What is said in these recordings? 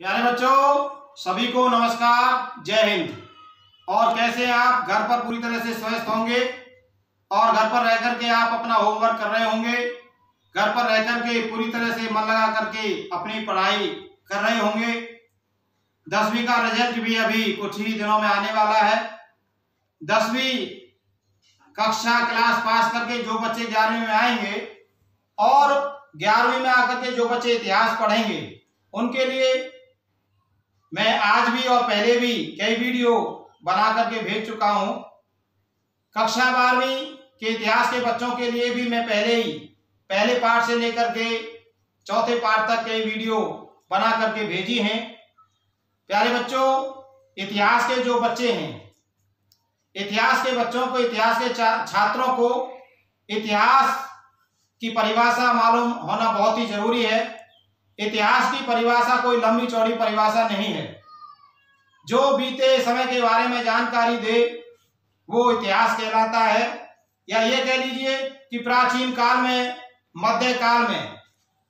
प्यारे बच्चों, सभी को नमस्कार, जय हिंद। और कैसे आप घर पर पूरी तरह से स्वस्थ होंगे और घर पर रह करके आप अपना होमवर्क कर रहे होंगे, घर पर रह करके पूरी तरह से मन लगा करके अपनी पढ़ाई कर रहे होंगे। 10वीं का रिजल्ट भी अभी कुछ ही दिनों में आने वाला है। 10वीं कक्षा क्लास पास करके जो बच्चे 11वीं में आएंगे और 11वीं में आकर के जो बच्चे इतिहास पढ़ेंगे, उनके लिए मैं आज भी और पहले भी कई वीडियो बना करके भेज चुका हूं। कक्षा 12वीं के इतिहास के बच्चों के लिए भी मैं पहले पार्ट से लेकर के चौथे पार्ट तक कई वीडियो बना करके भेजी हैं। प्यारे बच्चों, इतिहास के जो बच्चे हैं, इतिहास के बच्चों को, इतिहास के छात्रों को इतिहास की परिभाषा मालूम होना बहुत ही जरूरी है। इतिहास की परिभाषा कोई लंबी चौड़ी परिभाषा नहीं है। जो बीते समय के बारे में जानकारी दे वो इतिहास कहलाता है। या ये कह लीजिए कि प्राचीन काल में, मध्य काल में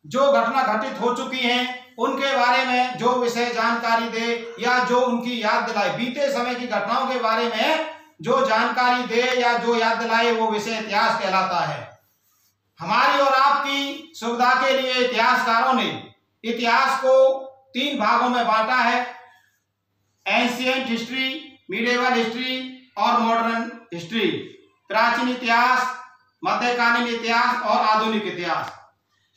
जो घटना घटित हो चुकी हैं उनके बारे में जो विषय जानकारी दे या जो उनकी याद दिलाए, बीते समय की घटनाओं के बारे में जो जानकारी दे या जो याद दिलाए वो विषय इतिहास कहलाता है। हमारी और आपकी सुविधा के लिए इतिहासकारों ने इतिहास को 3 भागों में बांटा है: एंशिएंट हिस्ट्री, मिडिवल हिस्ट्री और मॉडर्न हिस्ट्री। प्राचीन इतिहास, मध्यकालीन इतिहास और आधुनिक इतिहास।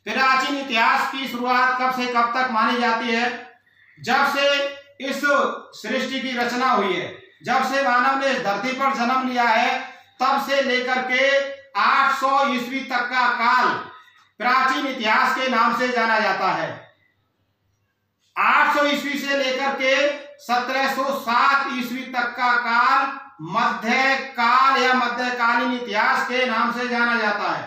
प्राचीन इतिहास की शुरुआत कब से कब तक मानी जाती है? जब से इस सृष्टि की रचना हुई है, जब से मानव ने इस धरती पर जन्म लिया है, तब से लेकर के 800 ईस्वी तक का काल प्राचीन इतिहास के नाम से जाना जाता है। 800 ईस्वी से लेकर के 1707 ईस्वी तक का काल मध्यकाल या मध्यकालीन इतिहास के नाम से जाना जाता है।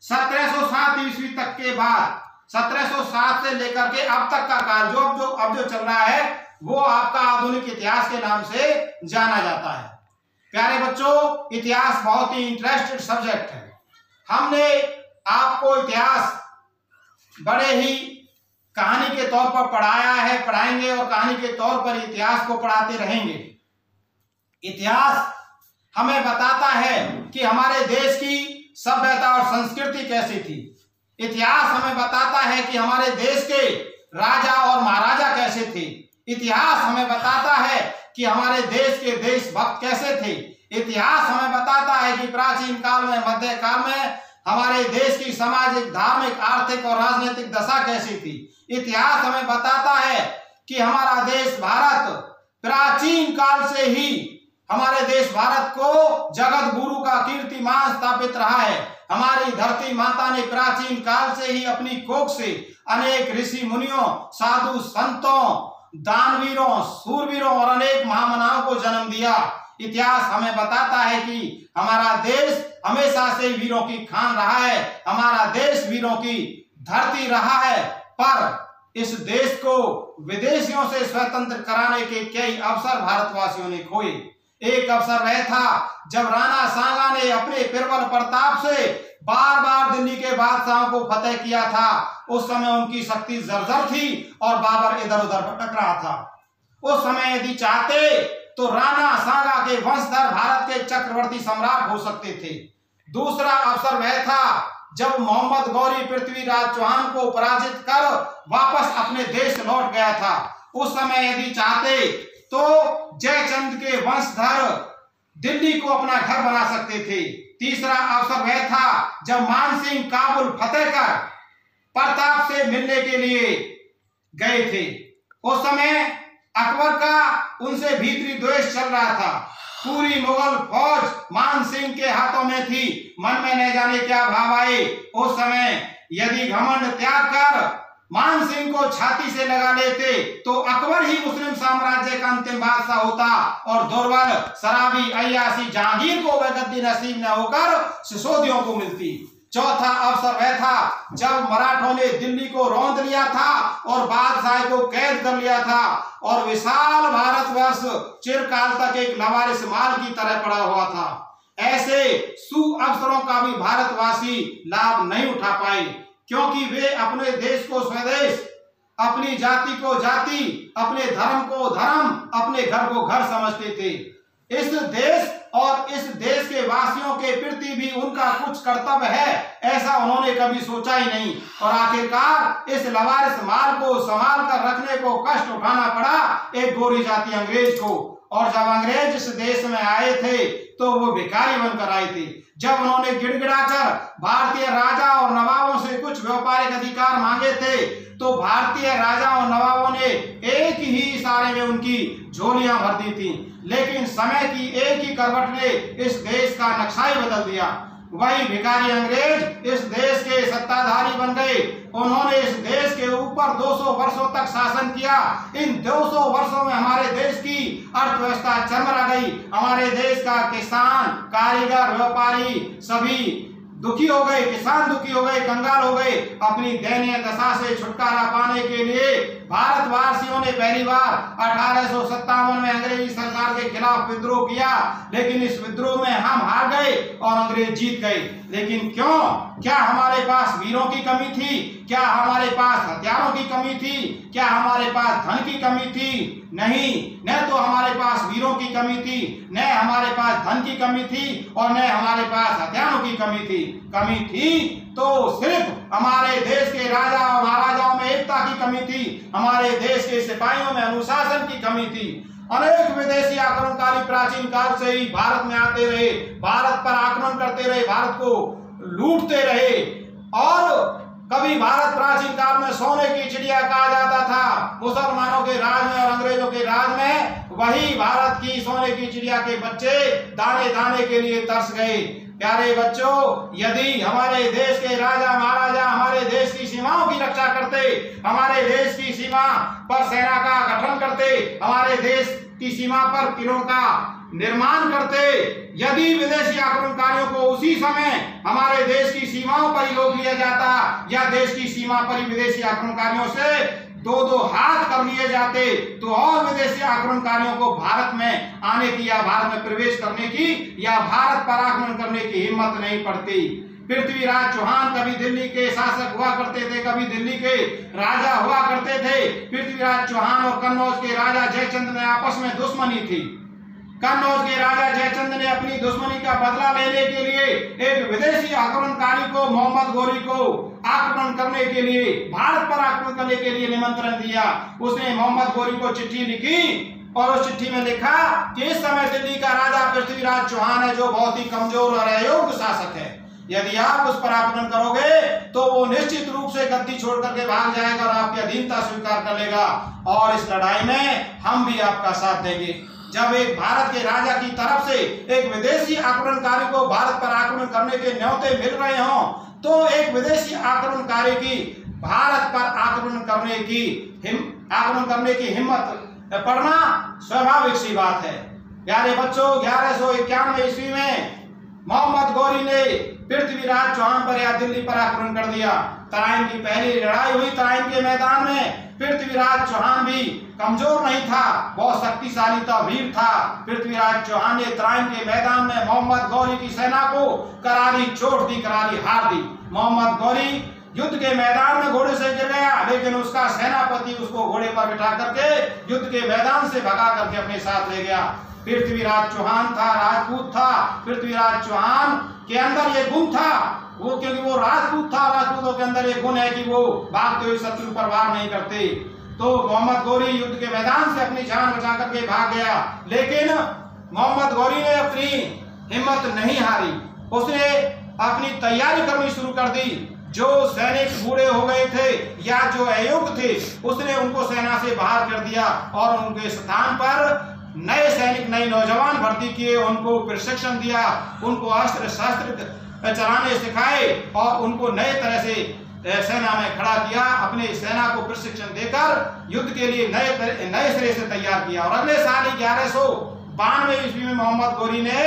1707 ईस्वी तक के बाद 1707 से लेकर के अब तक का काल अब जो चल रहा है वो आपका आधुनिक इतिहास के नाम से जाना जाता है। प्यारे बच्चों, इतिहास बहुत ही इंटरेस्टेड सब्जेक्ट है। हमने आपको इतिहास बड़े ही कहानी के तौर पर पढ़ाया है, पढ़ाएंगे और कहानी के तौर पर इतिहास को पढ़ाते रहेंगे। इतिहास हमें बताता है कि हमारे देश की सभ्यता और संस्कृति कैसी थी। इतिहास हमें बताता है कि हमारे देश के राजा और महाराजा कैसे थे। इतिहास हमें बताता है कि हमारे देश के देशभक्त कैसे थे। इतिहास हमें बताता है कि प्राचीन काल में, मध्य काल में हमारे देश की सामाजिक, धार्मिक, आर्थिक और राजनीतिक दशा कैसी थी। इतिहास हमें बताता है कि हमारा देश भारत प्राचीन काल से ही, हमारे देश भारत को जगत गुरु का कीर्तिमान स्थापित रहा है। हमारी धरती माता ने प्राचीन काल से ही अपनी कोख से अनेक ऋषि मुनियों, साधु संतों, दानवीरों, सूरवीरों और अनेक महामनाओं को जन्म दिया। इतिहास हमें बताता है कि हमारा देश हमेशा से वीरों की खान रहा है, हमारा देश वीरों की धरती रहा है। पर इस देश को विदेशियों से स्वतंत्र कराने के कई अवसर भारतवासियों ने खोए। एक अवसर वह था जब राणा सांगा ने अपने प्रबल प्रताप से बार बार दिल्ली के बादशाहों को फतेह किया था। उस समय उनकी शक्ति जर्जर थी और बाबर इधर उधर भटक रहा था। उस समय यदि चाहते तो राणा सांगा के वंशधर भारत के चक्रवर्ती सम्राट हो सकते थे। दूसरा अवसर वह था जब मोहम्मद गौरी पृथ्वीराज चौहान को पराजित कर वापस अपने देश लौट गया था। उस समय यदि चाहते तो जयचंद के वंशधर दिल्ली को अपना घर बना सकते थे। तीसरा अवसर वह था जब मानसिंह काबुल फतेह कर प्रताप से मिलने के लिए गए थे। उस समय अकबर का उनसे भीतरी द्वेष चल रहा था। पूरी मुगल फौज मानसिंह के हाथों में थी। मन में न जाने क्या भाव आए। उस समय यदि घमंड त्याग कर मानसिंह को छाती से लगा लेते तो अकबर ही मुस्लिम साम्राज्य का अंतिम बादशाह होता और दुर्बल, शराबी, अय्यासी जहांगीर को वह गद्दी नसीब न होकर सिसोदियों को मिलती। चौथा अवसर वह था जब मराठों ने दिल्ली को रौंद लिया था और बादशाह को कैद कर लिया था और विशाल भारतवर्ष चिरकाल तक एक लवारिस माल की तरह पड़ा हुआ था। ऐसे सुअवसरों का भी भारतवासी लाभ नहीं उठा पाए क्योंकि वे अपने देश को स्वदेश अपनी जाति को जाति, अपने धर्म को धर्म, अपने घर को घर समझते थे। इस देश और इस देश के वासियों के प्रति भी उनका कुछ कर्तव्य है, ऐसा उन्होंने कभी सोचा ही नहीं। और आखिरकार इस लवारिस माल को संभाल कर रखने को कष्ट उठाना पड़ा एक गोरी जाति अंग्रेज को। और जब अंग्रेज इस देश में आए थे तो वो भिखारी बनकर आए थे। जब उन्होंने गिड़गिड़ाकर भारतीय राजा और नवाबों से कुछ व्यापारिक अधिकार मांगे थे तो भारतीय राजा और नवाबों ने एक ही इशारे में उनकी झोलियां भर दी थी। लेकिन समय की एक ही करवट ने इस देश का नक्शा ही बदल दिया। वही भिखारी अंग्रेज इस देश के सत्ताधारी बन गए। उन्होंने इस देश के ऊपर 200 वर्षों तक शासन किया। इन 200 वर्षों में हमारे देश की अर्थव्यवस्था चरमरा गई। हमारे देश का किसान, कारीगर, व्यापारी सभी दुखी हो गए, किसान दुखी हो गए, कंगाल हो गए। अपनी दयनीय दशा से छुटकारा पाने के लिए भारतवासियों ने पहली बार 1857 में अंग्रेजी सरकार के खिलाफ विद्रोह किया। लेकिन इस विद्रोह में हम हार गए और अंग्रेज जीत गए। लेकिन क्यों? क्या हमारे पास वीरों की कमी थी? क्या हमारे पास हथियारों की कमी थी? क्या हमारे पास धन की कमी थी? नहीं, न तो हमारे पास वीरों की कमी थी, न हमारे पास धन की कमी थी और न हमारे पास हथियारों की कमी थी। कमी थी तो सिर्फ हमारे देश के राजा और महाराजाओं में एकता की कमी थी। हमारे देश के सिपाहियों में अनुशासन की कमी थी। अनेक विदेशी आक्रमणकारी प्राचीन काल से ही भारत में आते रहे, भारत पर आक्रमण करते रहे, भारत को लूटते रहे। और कभी भारत प्राचीन काल में सोने की चिड़िया कहा जाता था। मुसलमानों के राज में और अंग्रेजों के राज में वही भारत की सोने की चिड़िया के बच्चे दाने दाने के लिए तरस गए। प्यारे बच्चों, यदि हमारे देश के राजा महाराजा हमारे देश की सीमाओं की रक्षा करते, हमारे देश की सीमा पर सेना का गठन करते, हमारे देश की सीमा पर किलों का निर्माण करते, यदि विदेशी आक्रमणकारियों को उसी समय हमारे देश की सीमाओं पर ही रोक लिया जाता या देश की सीमा पर ही विदेशी आक्रमणकारियों से दो दो हाथ कर लिए जाते तो और विदेशी आक्रमणकारियों को भारत में आने की या भारत में प्रवेश करने की या भारत पर आक्रमण करने की हिम्मत नहीं पड़ती। पृथ्वीराज चौहान कभी दिल्ली के शासक हुआ करते थे, कभी दिल्ली के राजा हुआ करते थे। पृथ्वीराज चौहान और कन्नौज के राजा जयचंद में आपस में दुश्मनी थी। कन्नौज के राजा जयचंद ने अपनी दुश्मनी का बदला लेने के लिए एक विदेशी आक्रमणकारी को, मोहम्मद गोरी को आक्रमण करने के लिए, भारत पर आक्रमण करने के लिए निमंत्रण दिया। उसने मोहम्मद गोरी को चिट्ठी लिखी और उस चिट्ठी में लिखा कि इस समय दिल्ली का राजा पृथ्वीराज चौहान है जो बहुत ही कमजोर और अयोग्य शासक है। यदि आप उस पर आक्रमण करोगे तो वो निश्चित रूप से गद्दी छोड़ करके भाग जाएगा और आपकी अधीनता स्वीकार कर लेगा और इस लड़ाई में हम भी आपका साथ देंगे। जब एक भारत के राजा की तरफ से एक विदेशी आक्रमणकारी को भारत पर आक्रमण करने के न्योते मिल रहे हों तो एक विदेशी आक्रमणकारी की भारत पर आक्रमण करने की हिम्मत पड़ना स्वाभाविक सी बात है। प्यारे बच्चों, 1191 ईस्वी में मोहम्मद गोरी ने पृथ्वीराज चौहान पर या दिल्ली पर आक्रमण कर दिया। तराइन की पहली लड़ाई हुई। तराइन के मैदान में पृथ्वीराज चौहान भी कमजोर नहीं था, बहुत शक्तिशाली था, वीर था। पृथ्वीराज चौहान ने तराइन के मैदान में मोहम्मद गौरी की सेना को करारी चोट दी, करारी हार दी। मोहम्मद गौरी युद्ध के मैदान में घोड़े से गिर गया, लेकिन उसका सेनापति उसको घोड़े पर बिठा करके युद्ध के मैदान से भगा करके अपने साथ ले गया। पृथ्वीराज चौहान था, राजपूत था। पृथ्वीराज चौहान के अंदर ये गुण था, वो क्योंकि वो राजपूत था, राजपूतों के अंदर ये गुण है कि वो भागते हुए शत्रु पर वार नहीं करते। तो मोहम्मद गौरी युद्ध के मैदान से अपनी जान बचा करके भाग गया, लेकिन मोहम्मद गौरी ने अपनी हिम्मत नहीं हारी। उसने अपनी तैयारी करनी शुरू कर दी। जो सैनिक बूढ़े हो गए थे या जो अयोग्य थे उसने उनको सेना से बाहर कर दिया और उनके स्थान पर नए सैनिक, नए नौजवान भर्ती किए, उनको प्रशिक्षण दिया, उनको अस्त्र शस्त्र चलाने सिखाए और उनको नए तरह से सेना में खड़ा किया। अपने सेना को प्रशिक्षण देकर युद्ध के लिए नए सिरे से तैयार किया। और अगले साल 1192 ईस्वी में मोहम्मद गौरी ने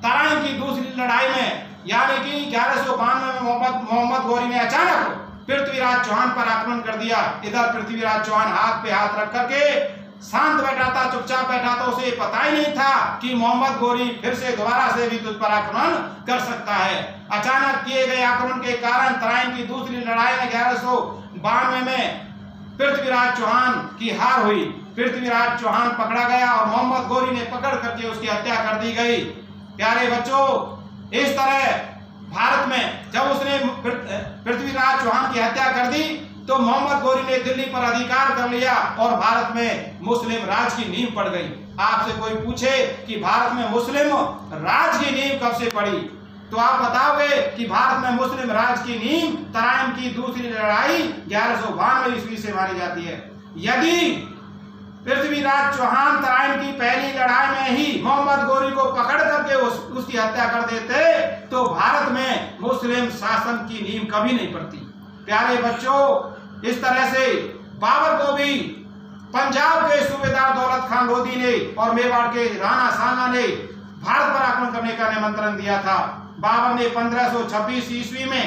तराइन की दूसरी लड़ाई में यानी कि 1192 में मोहम्मद गौरी ने अचानक पृथ्वीराज चौहान पर आक्रमण कर दिया। इधर पृथ्वीराज चौहान हाथ पे हाथ रख करके शांत बैठा था, चुपचाप बैठा था। उसे पता ही नहीं था कि मोहम्मद गौरी फिर से दोबारा से भी तुझ पर आक्रमण कर सकता है। अचानक किए गए आक्रमण के कारण तराइन की दूसरी लड़ाई में 1192 में पृथ्वीराज चौहान की हार हुई। पृथ्वीराज चौहान पकड़ा गया और मोहम्मद गोरी ने पकड़ करके उसकी हत्या कर दी गई। प्यारे बच्चों, इस तरह भारत में जब उसने पृथ्वीराज चौहान की हत्या कर दी तो मोहम्मद गोरी ने दिल्ली पर अधिकार कर लिया और भारत में मुस्लिम राज की नींव पड़ गई। आपसे कोई पूछे कि भारत में मुस्लिम राज की नींव कब से पड़ी, तो आप बताओगे कि भारत में मुस्लिम राज की नींव तराइन की दूसरी लड़ाई 1192 ईस्वी से मानी जाती है। यदि पृथ्वीराज चौहान तराइन की पहली लड़ाई में ही मोहम्मद गोरी को पकड़ करके उसकी हत्या कर देते तो भारत में मुस्लिम शासन की नींव कभी नहीं पड़ती। प्यारे बच्चों, इस तरह से बाबर को भी पंजाब के सूबेदार दौलत खान लोधी ने और मेवाड़ के राणा सांगा ने भारत पर आक्रमण करने का निमंत्रण दिया था। बाबर ने 1526 ईस्वी में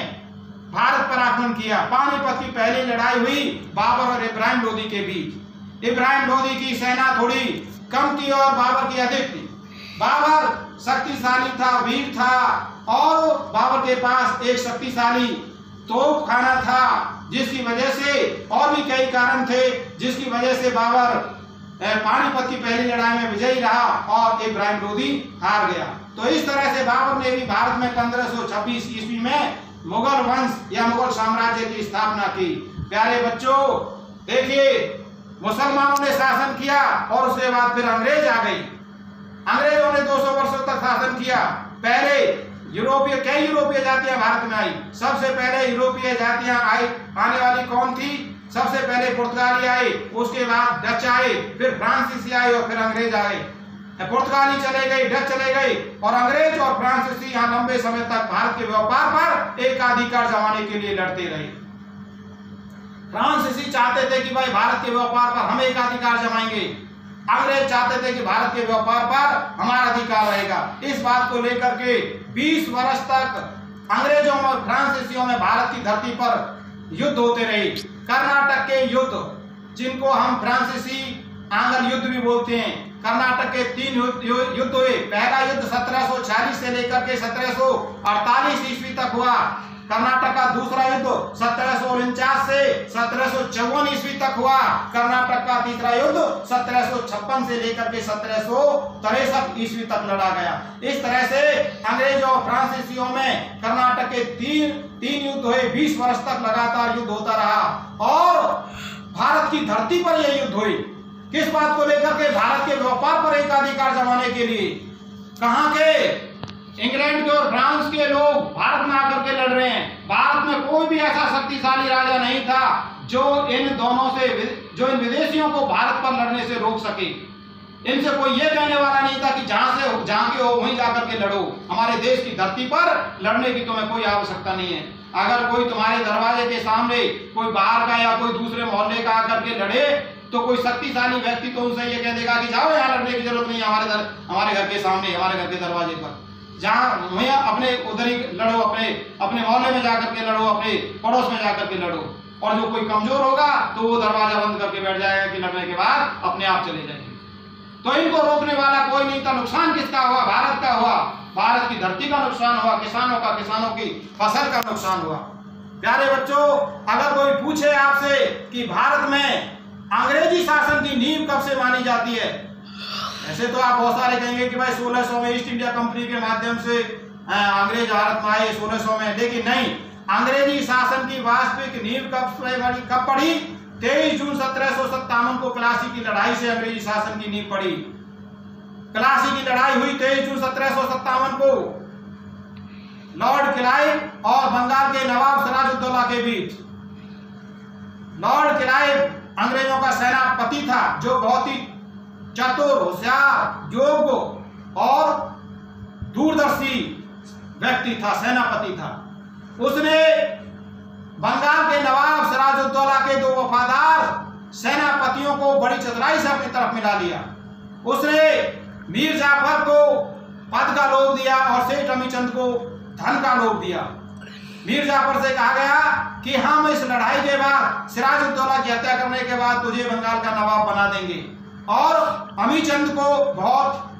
भारत पर आक्रमण किया। पानीपत की पहली लड़ाई हुई बाबर और इब्राहिम लोधी के बीच। इब्राहिम लोधी की सेना थोड़ी कम थी और बाबर की अधिक थी। बाबर शक्तिशाली था, वीर था और बाबर के पास एक शक्तिशाली तोपखाना था, जिसकी वजह से और भी कई कारण थे जिसकी वजह से बाबर पानीपत की पहली लड़ाई में विजयी रहा और इब्राहिम लोधी हार गया। तो इस तरह से बाबर ने भी भारत में 1526 ईस्वी में मुगल वंश या मुगल साम्राज्य की स्थापना की। प्यारे बच्चों, देखिए, मुसलमानों ने शासन किया और उसके बाद फिर अंग्रेज आ गई। अंग्रेजों ने 200 वर्षों तक शासन किया। पहले कई यूरोपीय जातियां भारत में आई। सबसे पहले यूरोपीय जातियां आने वाली कौन थी? सबसे पहले पुर्तगाली आए, उसके बाद डच आए, फिर फ्रांसीसी आए और फिर अंग्रेज आए। पुर्तगाली चले गए, डच चले गए और अंग्रेज और फ्रांसीसी यहाँ लंबे समय तक भारत के व्यापार पर एकाधिकार जमाने के लिए लड़ते रहे। फ्रांसीसी चाहते थे कि भाई भारत के व्यापार पर हम एकाधिकार जमाएंगे, अंग्रेज चाहते थे कि भारत के व्यापार पर हमारा अधिकार रहेगा। इस बात को लेकर के 20 वर्ष तक अंग्रेजों और फ्रांसीसियों में भारत की धरती पर युद्ध होते रहे। कर्नाटक के युद्ध, जिनको हम फ्रांसीसी आंग्ल युद्ध भी बोलते हैं, कर्नाटक के 3 युद्ध हुए। पहला युद्ध 1746 से लेकर के 1748 ईस्वी तक हुआ। कर्नाटक का दूसरा युद्ध 1749 से 1754 ईस्वी तक हुआ। कर्नाटक का तीसरा युद्ध 1756 से लेकर के 1763 ईस्वी तक लड़ा गया। इस तरह से अंग्रेजों और फ्रांसीसियों में कर्नाटक के तीन युद्ध हुए। 20 वर्ष तक लगातार युद्ध होता रहा और भारत की धरती पर यह युद्ध हुई। किस बात को लेकर के? भारत के व्यापार पर एकाधिकार जमाने के लिए। कहां के? इंग्लैंड के और फ्रांस के लोग भारत में आकर के लड़ रहे हैं। भारत में कोई भी ऐसा शक्तिशाली राजा नहीं था जो इन विदेशियों को भारत पर लड़ने से रोक सके। इनसे कोई ये कहने वाला नहीं था कि जहां के हो वहीं जाकर के लड़ो, हमारे देश की धरती पर लड़ने की तुम्हें कोई आवश्यकता नहीं है। अगर कोई तुम्हारे दरवाजे के सामने कोई बाहर का या कोई दूसरे मोहल्ले का आकर के लड़े तो कोई शक्तिशाली व्यक्ति तो उनसे ये कह देगा कि जाओ, यहाँ लड़ने की जरूरत नहीं है, हमारे घर के सामने, हमारे घर के दरवाजे पर, जहाँ वहीं अपने उधर ही लड़ो, अपने मोहल्ले में जाकर के लड़ो, अपने पड़ोस में जाकर के लड़ो। और जो कोई कमजोर होगा तो वो दरवाजा बंद करके बैठ जाएगा कि लड़ने के बाद अपने आप चले जाएंगे। तो इनको रोकने वाला कोई नहीं था। नुकसान किसका हुआ? भारत का हुआ। भारत की धरती का नुकसान हुआ, किसानों की फसल का नुकसान हुआ। प्यारे बच्चों, अगर कोई पूछे आपसे कि भारत में अंग्रेजी शासन की नींव कब से मानी जाती है, ऐसे तो आप बहुत सारे कहेंगे कि भाई 1600 में ईस्ट इंडिया कंपनी के माध्यम से अंग्रेज भारत में आए 1600 में, लेकिन नहीं। अंग्रेजी शासन की वास्तविक नींव कब पड़ी? 23 जून 1757 को प्लासी की लड़ाई से अंग्रेजी शासन की नींव पड़ी। प्लासी की लड़ाई हुई 23 जून 1757 को लॉर्ड क्लाइव और बंगाल के नवाब सिराजुद्दौला के बीच। लॉर्ड क्लाइव अंग्रेजों का सेनापति था जो बहुत ही चतुर, होशियार, योग्य और दूरदर्शी व्यक्ति था, सेनापति था। उसने बंगाल के नवाब सिराजुद्दौला के 2 वफादार सेनापतियों को बड़ी चतुराई से अपनी तरफ मिला लिया। उसने मीर जाफर को पद का लोभ दिया और सेठ अमीचंद को धन का लोभ दिया। मीर जाफर से कहा गया कि हम इस लड़ाई के बाद, सिराजुद्दौला की हत्या करने के बाद तुझे बंगाल का नवाब बना देंगे, और अमीचंद को बहुत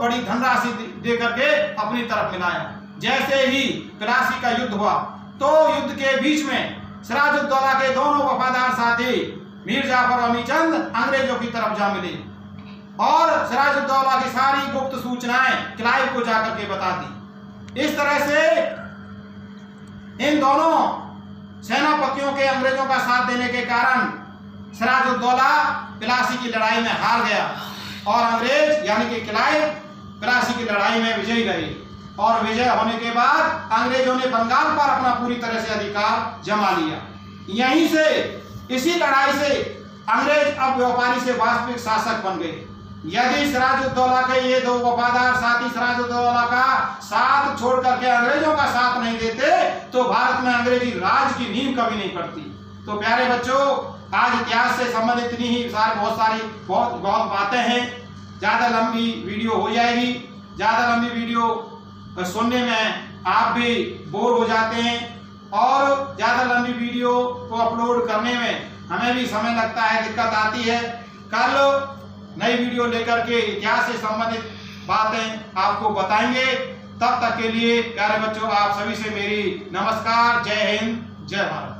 बड़ी धनराशि दे करके अपनी तरफ मिलाया। जैसे ही प्लासी का युद्ध हुआ तो युद्ध के बीच में सिराजुद्दौला के दोनों वफादार साथी मीर जाफर अमीचंद अंग्रेजों की तरफ जा मिले और सिराजुद्दौला की सारी गुप्त सूचनाएं क्लाइव को जाकर के बता दी। इस तरह से इन दोनों सेनापतियों के अंग्रेजों का साथ देने के कारण सिराजुद्दौला प्लासी की लड़ाई में हार गया और अंग्रेज यानी कि क्लाइव प्लासी की लड़ाई में विजयी रहे और विजय होने के बाद अंग्रेजों ने बंगाल पर अपना पूरी तरह से अधिकार जमा लिया। यहीं से इसी लड़ाई से अंग्रेज अब व्यापारी से वास्तविक शासक बन गए। यदि सिराजुद्दौला के ये दो वफादार साथी सिराजुद्दौला का साथ छोड़ करके अंग्रेजों का साथ नहीं देते तो भारत में अंग्रेजी राज की नींव कभी नहीं पड़ती। तो प्यारे बच्चों, आज इतिहास से संबंधित इतनी ही बहुत बातें हैं। ज़्यादा लंबी वीडियो हो जाएगी। ज़्यादा लंबी वीडियो सुनने में आप भी बोर हो जाते हैं और ज़्यादा लंबी वीडियो को अपलोड करने में हमें भी समय लगता है, दिक्कत आती है। कल नई वीडियो लेकर के इतिहास से संबंधित बातें आपको बताएंगे। तब तक के लिए प्यारे बच्चों, आप सभी से मेरी नमस्कार। जय हिंद, जय भारत।